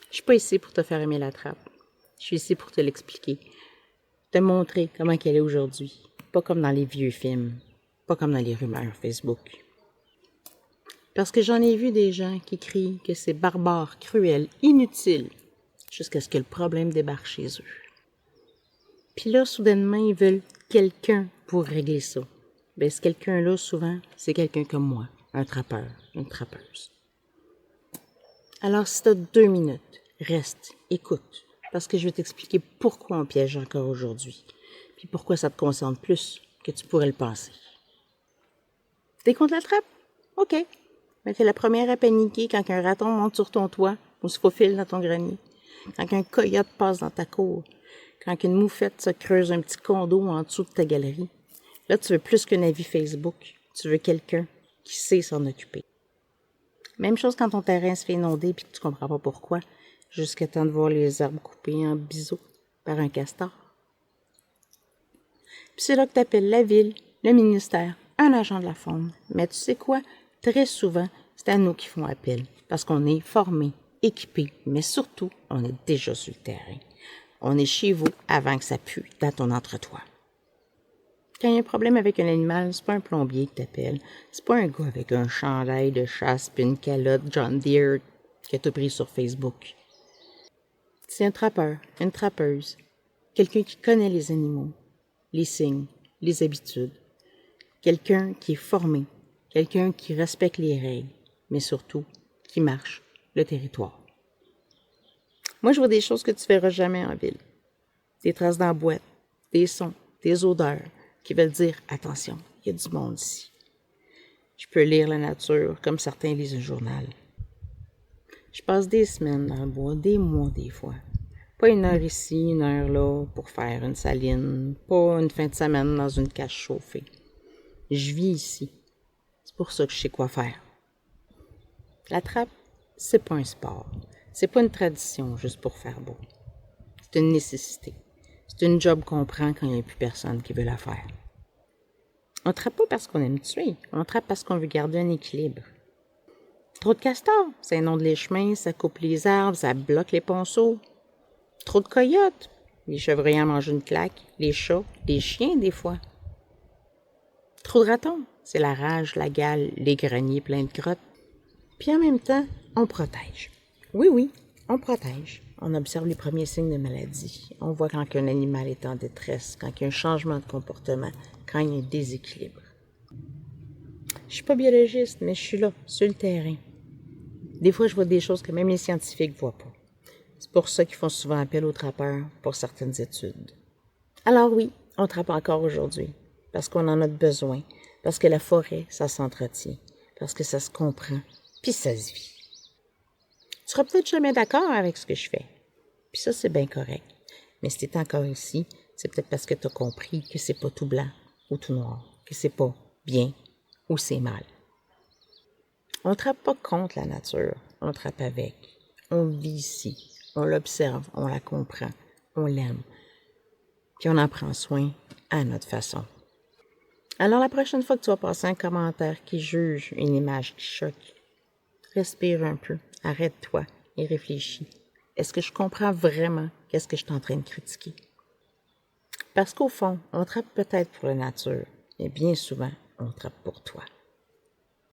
Je suis pas ici pour te faire aimer la trappe. Je suis ici pour te l'expliquer. Te montrer comment qu'elle est aujourd'hui. Pas comme dans les vieux films. Pas comme dans les rumeurs Facebook. Parce que j'en ai vu des gens qui crient que c'est barbare, cruel, inutile, jusqu'à ce que le problème débarque chez eux. Puis là, soudainement, ils veulent quelqu'un pour régler ça. Ben, ce quelqu'un-là, souvent, c'est quelqu'un comme moi, un trappeur, une trappeuse. Alors, si t'as 2 minutes, reste, écoute, parce que je vais t'expliquer pourquoi on piège encore aujourd'hui, puis pourquoi ça te concerne plus que tu pourrais le penser. T'es contre la trappe? OK. Mais t'es la première à paniquer quand un raton monte sur ton toit ou se faufile dans ton grenier, quand un coyote passe dans ta cour, quand une moufette se creuse un petit condo en dessous de ta galerie. Là, tu veux plus qu'un avis Facebook. Tu veux quelqu'un qui sait s'en occuper. Même chose quand ton terrain se fait inonder et que tu comprends pas pourquoi, jusqu'à temps de voir les arbres coupés en biseaux par un castor. Puis c'est là que t'appelles la ville, le ministère, un agent de la faune. Mais tu sais quoi? Très souvent, c'est à nous qui font appel, parce qu'on est formés, équipés, mais surtout, on est déjà sur le terrain. On est chez vous avant que ça pue dans ton entretoit. Quand il y a un problème avec un animal, c'est pas un plombier qui t'appelle. C'est pas un gars avec un chandail de chasse puis une calotte John Deere qui t'a pris sur Facebook. C'est un trappeur, une trappeuse, quelqu'un qui connaît les animaux, les signes, les habitudes. Quelqu'un qui est formé, quelqu'un qui respecte les règles, mais surtout qui marche le territoire. Moi, je vois des choses que tu verras jamais en ville. Des traces dans la boîte, des sons, des odeurs qui veulent dire « Attention, il y a du monde ici ». Je peux lire la nature comme certains lisent un journal. Je passe des semaines dans le bois, des mois des fois. Pas 1 heure ici, 1 heure là pour faire une saline, pas une fin de semaine dans une cage chauffée. Je vis ici. C'est pour ça que je sais quoi faire. La trappe, c'est pas un sport. C'est pas une tradition juste pour faire beau. C'est une nécessité. C'est une job qu'on prend quand il n'y a plus personne qui veut la faire. On trappe pas parce qu'on aime tuer. On trappe parce qu'on veut garder un équilibre. Trop de castors, ça inonde les chemins, ça coupe les arbres, ça bloque les ponceaux. Trop de coyotes, les chevreuils en mangent une claque, les chats, les chiens des fois. Trop de ratons, c'est la rage, la gale, les greniers pleins de crottes. Puis en même temps, on protège. Oui, on protège. On observe les premiers signes de maladie. On voit quand un animal est en détresse, quand il y a un changement de comportement, quand il y a un déséquilibre. Je suis pas biologiste, mais je suis là, sur le terrain. Des fois, je vois des choses que même les scientifiques voient pas. C'est pour ça qu'ils font souvent appel aux trappeurs pour certaines études. Alors oui, on trappe encore aujourd'hui, parce qu'on en a besoin, parce que la forêt, ça s'entretient, parce que ça se comprend, puis ça se vit. Tu seras peut-être jamais d'accord avec ce que je fais, puis ça, c'est bien correct. Mais si tu es encore ici, c'est peut-être parce que tu as compris que c'est pas tout blanc ou tout noir, que c'est pas bien ou c'est mal. On ne trappe pas contre la nature, on trappe avec. On vit ici, on l'observe, on la comprend, on l'aime, puis on en prend soin à notre façon. Alors la prochaine fois que tu vas passer un commentaire qui juge, une image qui choque, respire un peu, arrête-toi et réfléchis. Est-ce que je comprends vraiment qu'est-ce que je suis en train de critiquer? Parce qu'au fond, on trappe peut-être pour la nature, mais bien souvent, on trappe pour toi.